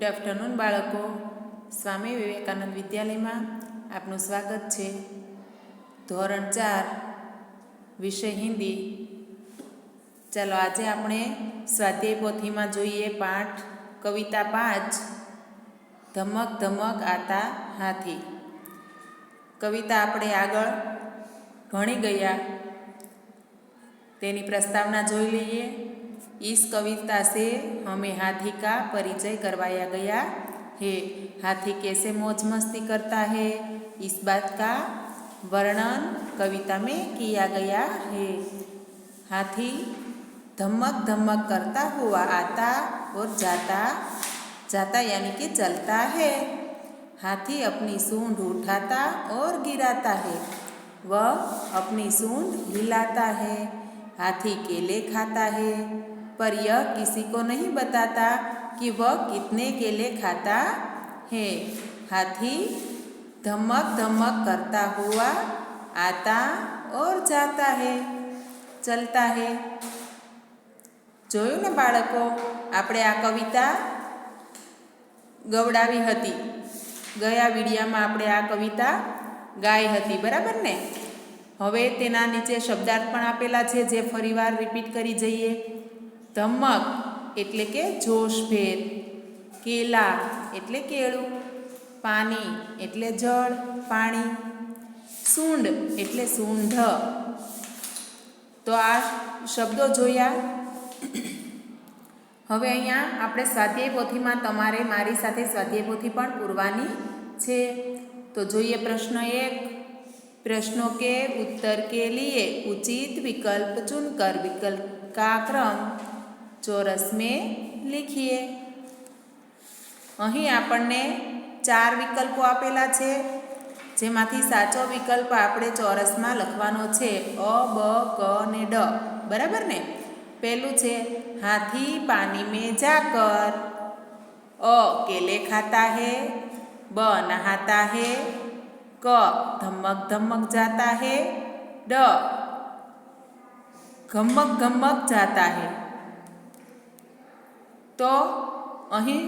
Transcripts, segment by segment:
Good afternoon બાળકો, સ્વામી વિવેકાનંદ વિદ્યાલયમાં આપનું સ્વાગત છે. ધોરણ 4 વિષય હિન્દી. ચાલો આજે આપણે સ્વાધ્યાય પોથીમાં જોઈએ પાઠ કવિતા 5 ધમક ધમક આતા હાથી. કવિતા આપણે આગળ ભણી ગયા, તેની પ્રસ્તાવના જોઈ લઈએ. इस कविता से हमें हाथी का परिचय करवाया गया है. हाथी कैसे मौज मस्ती करता है, इस बात का वर्णन कविता में किया गया है. हाथी धमक धमक करता हुआ आता और जाता, जाता यानी कि चलता है. हाथी अपनी सूंड उठाता और गिराता है, वह अपनी सूंड हिलाता है. हाथी केले खाता है, पर यह किसी को नहीं बताता कि वह कितने केले खाता है. हाथी धमक धमक करता हुआ आता और जाता है, चलता है. જોયું ને બાળકો, આપણે આ કવિતા ગવડાવી હતી. ગયા વિડીયામાં આપણે આ કવિતા ગાઈ હતી, બરાબર ને? હવે તેના નીચે શબ્દાર્થ પણ આપેલા છે, જે ફરીવાર રિપીટ કરી જઈએ. ધમક એટલે કે જોશભેર, કેલા એટલે કેળું, પાણી એટલે જળ, પાણી, સૂંઢ એટલે સૂંઢ. તો આ શબ્દો જોયા. હવે અહીંયા આપણે સ્વાધ્યાય પોથીમાં તમારે મારી સાથે સ્વાધ્યાય પોથી પણ પૂરવાની છે. તો જોઈએ પ્રશ્ન 1. प्रश्नों के उत्तर के लिए उचित विकल्प चुनकर विकल्प का क्रम ચોરસ में लिखिए. અહીં આપણને 4 વિકલ્પો આપેલા છે, જેમાંથી સાચો વિકલ્પ આપણે ચોરસમાં લખવાનો છે. અ, બ, ક ને ડ, બરાબર ને? પહેલું છે હાથી પાણી में जाकर. અ केले खाता है, ब नहाता है, क धमक धमक जाता है, ड घमक घमक जाता है. तो અહીં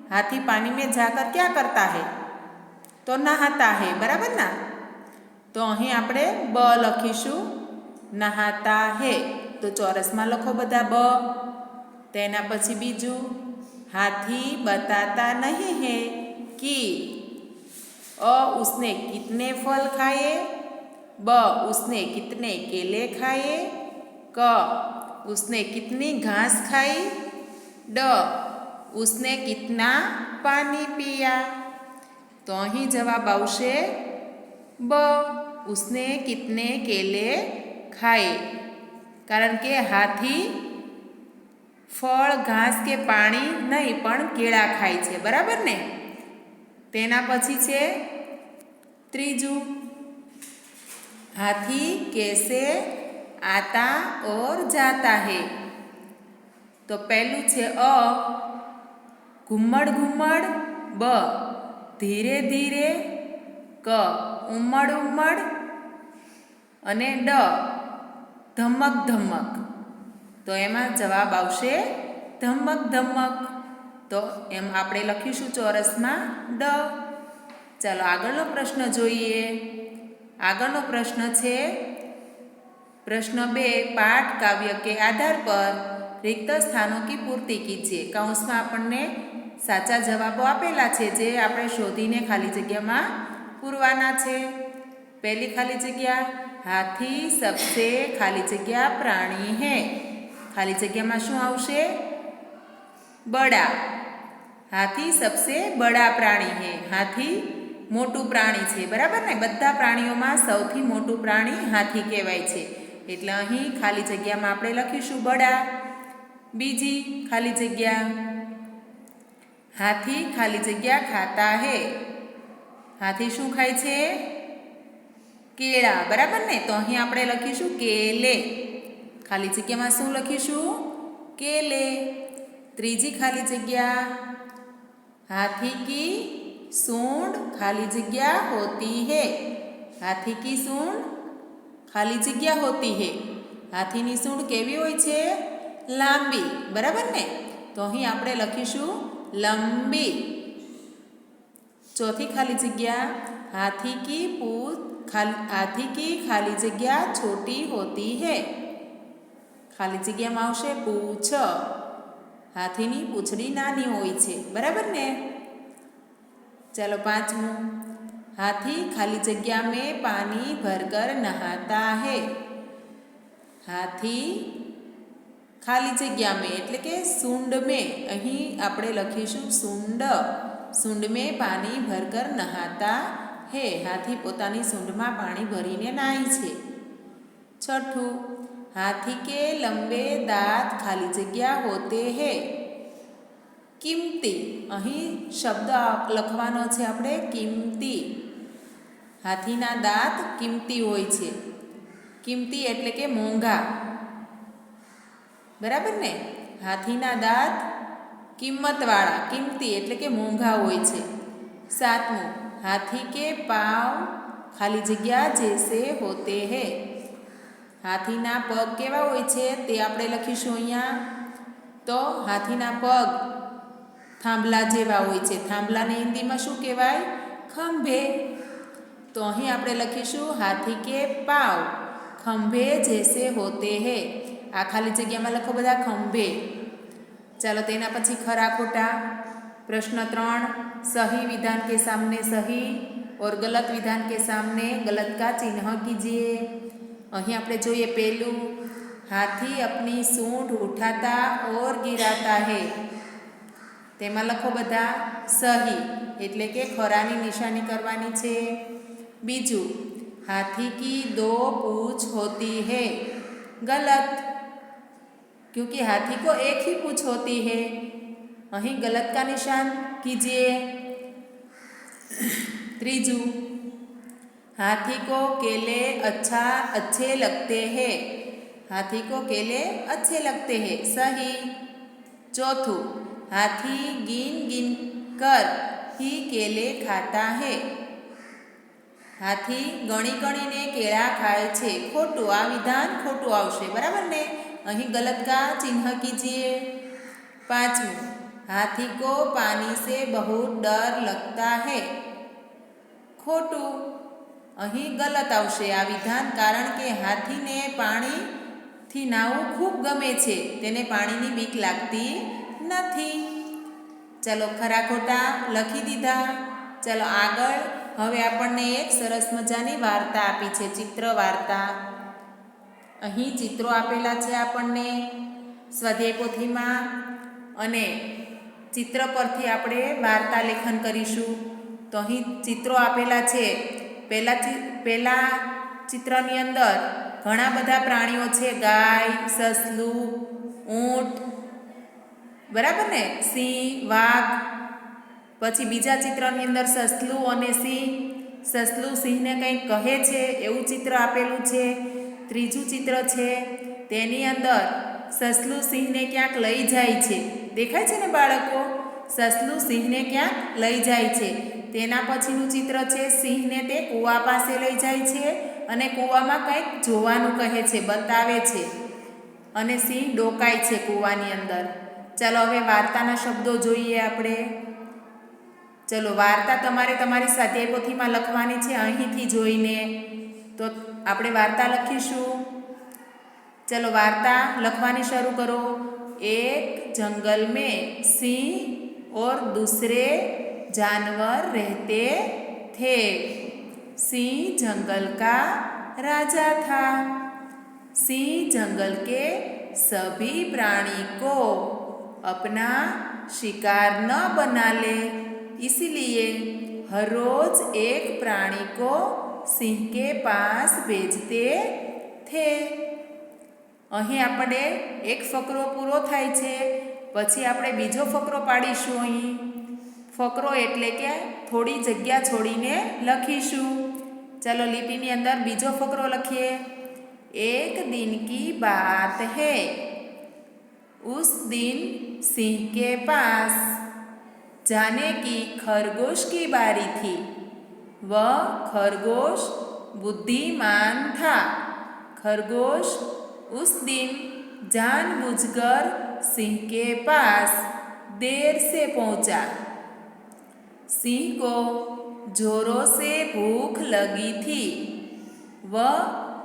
हाथी पानी में जाकर क्या करता है? तो नहाता है, बराबर ना? तो અહીં આપણે ब લખીશું, નહાતા હે. તો ચોરસમાં લખો બધા બ. તેના પછી બીજું, हाथी बताता नहीं है कि अ उसने कितने फल खाए, ब उसने कितने केले खाए, क उसने कितनी घास खाई, ड उसने कितना पानी पिया. तो અહીં જવાબ આવશે બ, उसने कितने केले खाए. કારણ કે હાથી ફળ, ઘાસ કે પાણી નહીં પણ કેળા ખાય છે, બરાબર ને? તેના પછી છે ત્રીજું, हाथी कैसे आता और जाता है. તો પહેલું છે અ ઘુમ્મડ ઘુમ્મડ, બ ધીરે ધીરે, ક ઉમ્મડ ઉમ્મડ અને ડ ધમક ધમક. તો એમાં જવાબ આવશે ધમક ધમક. તો એમ આપણે લખીશું ચોરસમાં ડ. ચાલો આગળનો પ્રશ્ન જોઈએ. આગળનો પ્રશ્ન છે प्रश्न 2. पाठ काव्य के आधार पर रिक्त स्थानों की पूर्ति कीजिए. કૌંસમાં આપણને સાચા જવાબો આપેલા છે, જે આપણે શોધીને ખાલી જગ્યામાં પૂરવાના છે. પહેલી ખાલી જગ્યા, હાથી સબસે ખાલી જગ્યા પ્રાણી હૈ. ખાલી જગ્યામાં શું આવશે? બડા. હાથી સબસે બડા પ્રાણી હૈ. હાથી મોટું પ્રાણી છે, બરાબર ને? બધા પ્રાણીઓમાં સૌથી મોટું પ્રાણી હાથી કહેવાય છે. એટલે અહીં ખાલી જગ્યામાં આપણે લખીશું બડા. બીજી ખાલી જગ્યા, હાથી ખાલી જગ્યા ખાતા હે. હાથી શું ખાય છે? કેળા, બરાબર ને? તો અહીં આપણે લખીશું કેલે. ખાલી જગ્યામાં શું લખીશું? કેલે. ત્રીજી ખાલી જગ્યા, हाथी की सूंड खाली जगह होती है. हाथी की सूंड खाली जगह होती है. हाथी ની सूंड કેવી હોય છે? લાંબી, બરાબર ને? તો અહીં આપણે લખીશું लंबी। चौथी खाली जगह, हाथी की खाली जगह छोटी होती है। खाली जगह में आवशे पूछ। हाथीनी पूछड़ी नानी होय छे, बराबर ने। चलो पांचमू, हाथी खाली जगह में पानी भरकर नहाता है। हाथी खाली जगह में एटले के सूंड में, अहीं आपणे लखीशुं सूंड। सूंड में पानी भरकर नहाता है। हाथी पोतानी सूंड में पानी भरीने नाय छे। छठू, हाथी के लंबे दांत खाली जगह होते हैं। किमती, अहीं शब्द लखवानो छे आपणे किमती। हाथीना दांत किमती होय छे। किमती एटले के मोंघा, बराबर ने। हाथीना दांत किंमतवाळा, किमती एटले के मोंघा होय छे। सातमू, हाथी के पाँव खाली जगह जैसे होते हैं। हाथीना पग केवा होय छे ते आपणे लखीशुं अहींया। तो हाथीना पग थांभला जेवा होय छे। थांभलाने हिंदी में शुं कहेवाय? खंभे। तो अहीं आपणे लखीशुं हाथी के पाँव खंभे जैसे होते हैं। आ खाली जगह में लखो बधा खंभे। चलो तेना पछी खरा खोटा। प्रश्न 3, सही विधान के सामने सही और गलत विधान के सामने गलत का चिन्ह कीजिए। अहीं आपणे जोईए पहेलू, हाथी अपनी सूंड उठाता और गिराता है। तेमां लखो बधा सही, एटले के खरानी निशानी करवानी छे। बीजू, हाथी की 2 पूंछ होती है। गलत, क्योंकि हाथी को एक ही पूंछ होती है। अहीं गलत का निशान कीजिए। त्रीजू, हाथी को केले अच्छे लगते हैं। हाथी को केले अच्छे लगते हैं, सही। चौथू, हाथी गिन गिन कर ही केले खाता है। हाथी गणी गणीने केळा खाय छे, खोटू। आ विधान खोटू आवशे, बराबर ने। अहीं गलत का चिन्ह कीजिए। पांचमू, हाथी को पानी से बहुत डर लगता है। खोटू। अहीं गलत आवशे आ विधान, कारण के हाथी ने पाणी थी नावुं खूब गमे छे, तेने पाणीनी बीक लागती नथी। चलो खरा खोटा लखी दीधा। चलो आगळ हवे आपणने एक सरस मजानी वार्ता आपी छे, चित्र वार्ता। अहीं चित्रो आपेला छे आपणने स्वाध्याय पोथीमां, अने चित्र परथी आपणे वार्ता लेखन करीशुं। तो अहीं चित्रो आपेला छे। पहेला चित्रनी अंदर घणा बधा प्राणीओ छे। गाय, ससलुं, ऊंट, बराबर ने, सिंह, वाघ। पछी बीजा चित्रनी अंदर ससलुं अने सिंह, ससलुं सिंहने कंईक कहे छे एवुं चित्र आपेलुं छे। त्रीजुं चित्र छे तेनी अंदर ससलुं सिंहने क्यांक लई जाय छे, देखाय छे ने बाळको? ससलुं सिंहने क्यांक लई जाय छे। तेना पछीनुं चित्र छे सिंहने ते कूवा पासे लई जाय छे अने कूवामां कंईक जोवानुं कहे छे, बतावे छे, अने सिंह डोकाय छे कूवानी अंदर। चलो हवे वार्ताना शब्दो जोईए आपणे। चलो वार्ता तमारे तमारी स्वाध्याय पोथीमां लखवानी छे, અહીંથી જોઈને। तो આપણે वार्ता लखीशुं। चलो वार्ता लखवानी शुरू करो। एक जंगल में सिंह और दूसरे जानवर रहते थे। सिंह जंगल का राजा था। सिंह जंगल के सभी प्राणी को अपना शिकार न बना ले, इसलिए हर रोज एक प्राणी को सिंह के पास भेजते थे। અહીં આપણે એક ફકરો પૂરો થાય છે, પછી આપણે બીજો ફકરો પાડીશું। અહીં ફકરો એટલે કે થોડી જગ્યા છોડીને લખીશું। ચલો લીટીની અંદર બીજો ફકરો લખીએ। एक दिन की बात है, उस दिन सिंह के पास जाने की खरगोश की बारी थी। वह खरगोश बुद्धिमान था। खरगोश उस दिन जानबूझकर सिंह के पास देर से पहुंचा। सिंह को जोरों से भूख लगी थी। वह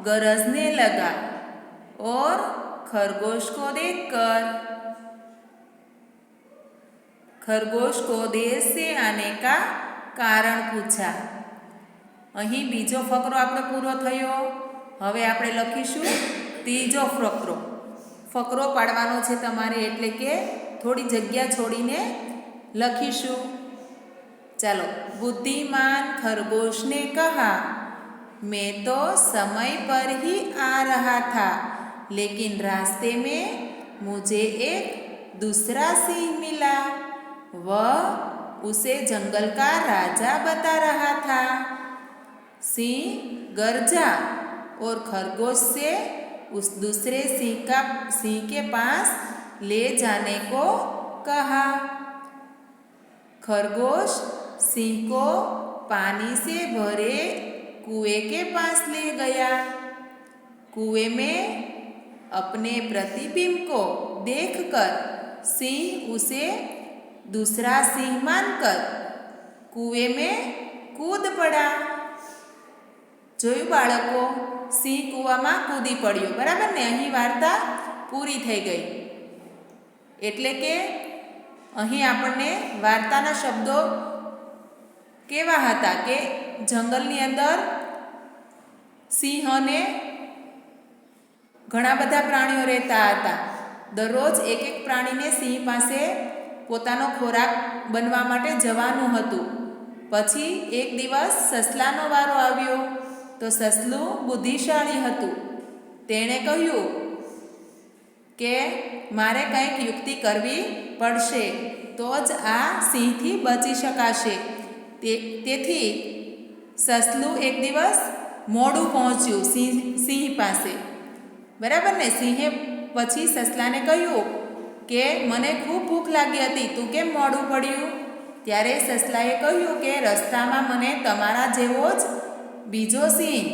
गरजने लगा और खरगोश को देखकर खरगोश को देर से आने का કારણ પૂછા। અહીં બીજો ફકરો આપણો પૂરો થયો। હવે આપણે લખીશું ત્રીજો ફકરો। ફકરો પાડવાનો છે તમારે, એટલે કે થોડી જગ્યા છોડીને લખીશું। ચાલો। बुद्धिमान खरगोश ने कहा, मैं तो समय पर ही आ रहा था, लेकिन रास्ते में मुझे एक दूसरा सिंह मिला। वह उसे जंगल का राजा बता रहा था। सिंह गरजा और खरगोश से उस दूसरे सिंह के पास ले जाने को कहा। खरगोश सिंह को पानी से भरे कुएं के पास ले गया। कुएं में अपने प्रतिबिंब को देखकर सिंह उसे दूसरा सिंह मानकर कुएं में कूद पड़ा। જોયું બાળકો, સિંહ કૂવામાં કૂદી પડ્યો, બરાબર ને? અહીં વાર્તા પૂરી થઈ ગઈ। એટલે કે અહીં આપણને વાર્તાના શબ્દો કેવા હતા કે જંગલની અંદર સિંહ અને ઘણા બધા પ્રાણીઓ રહેતા હતા। દરરોજ એક એક પ્રાણીને સિંહ પાસે પોતાનો ખોરાક બનવા માટે જવાનું હતું। પછી એક દિવસ સસલાનો વારો આવ્યો તો સસલું બુદ્ધિશાળી હતું। તેણે કહ્યું કે મારે કંઈક યુક્તિ કરવી પડશે, તો જ આ સિંહથી બચી શકાશે। તેથી સસલું એક દિવસ મોડું પહોંચ્યું સિંહ પાસે, બરાબર ને? સિંહે પછી સસલાને કહ્યું કે મને ખૂબ ભૂખ લાગી હતી, તું કેમ મોડું પડ્યું? ત્યારે સસલાએ કહ્યું કે રસ્તામાં મને તમારા જેવો જ બીજો સિંહ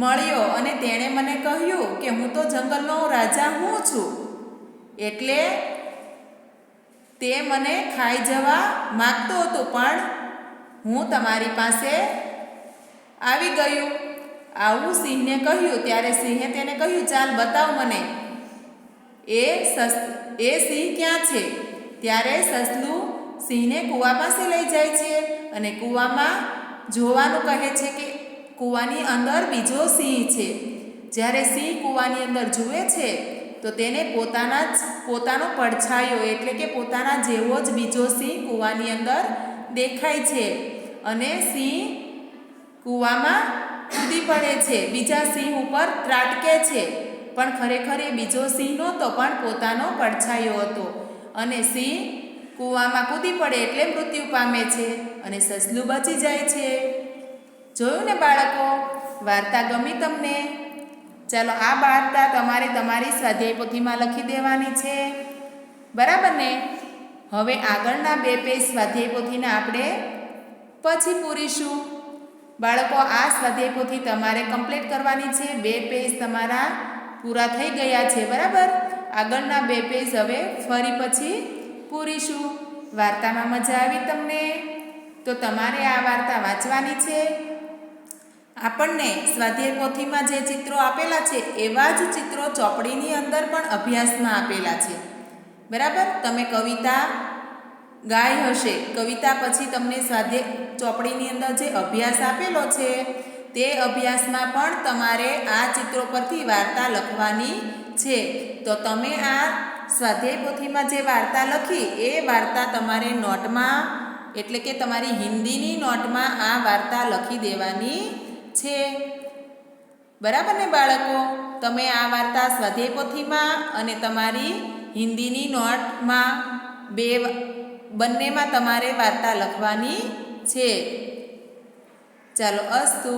મળ્યો અને તેણે મને કહ્યું કે હું તો જંગલનો રાજા હું છું, એટલે તે મને ખાઈ જવા માગતો હતો, પણ હું તમારી પાસે આવી ગયું। આવું સિંહને કહ્યું ત્યારે સિંહે તેને કહ્યું, ચાલ બતાવ મને એ સિંહ ક્યાં છે? ત્યારે સસલું સિંહને કૂવા પાસે લઈ જાય છે અને કૂવામાં જોવાનું કહે છે કે કૂવાની અંદર બીજો સિંહ છે। જ્યારે સિંહ કૂવાની અંદર જુએ છે તો તેને પોતાનો પડછાયો એટલે કે પોતાના જેવો જ બીજો સિંહ કૂવાની અંદર દેખાય છે અને સિંહ કૂવામાં કૂદી પડે છે, બીજા સિંહ ઉપર ત્રાટકે છે, પણ ખરેખર એ બીજો સિંહ નહોતો, પણ પોતાનો પડછાયો હતો અને સિંહ કૂવામાં કૂદી પડે એટલે મૃત્યુ પામે છે અને સસલું બચી જાય છે। જોયું ને બાળકો? વાર્તા ગમી તમને? ચાલો, આ વાર્તા તમારે તમારી સ્વાધ્યાય પોથીમાં લખી દેવાની છે, બરાબર ને? હવે આગળના 2 પેજ સ્વાધ્યાય પોથીને આપણે પછી પૂરીશું। બાળકો, આ સ્વાધ્યાય પોથી તમારે કમ્પ્લીટ કરવાની છે। 2 પેજ તમારા પૂરા થઈ ગયા છે, બરાબર? આગળના 2 પેજ હવે ફરી પછી પૂરીશું। વાર્તામાં મજા આવી તમને? તો તમારે આ વાર્તા વાંચવાની છે। આપણને સ્વાધ્યાય પોથીમાં જે ચિત્રો આપેલા છે એવા જ ચિત્રો ચોપડીની અંદર પણ અભ્યાસમાં આપેલા છે, બરાબર? તમે કવિતા ગાઈ હશે, કવિતા પછી તમને સ્વાધ્યાય ચોપડીની અંદર જે અભ્યાસ આપેલો છે તે અભ્યાસમાં પણ તમારે આ ચિત્રો પરથી વાર્તા લખવાની છે। તો તમે આ સ્વાધ્યાય પોથીમાં જે વાર્તા લખી એ વાર્તા તમારે નોટમાં એટલે કે તમારી હિન્દીની નોટમાં આ વાર્તા લખી દેવાની છે, બરાબર ને બાળકો? તમે આ વાર્તા સ્વાધ્યાય પોથીમાં અને તમારી હિન્દીની નોટમાં બંનેમાં તમારે વાર્તા લખવાની છે। ચાલો, અસ્તુ।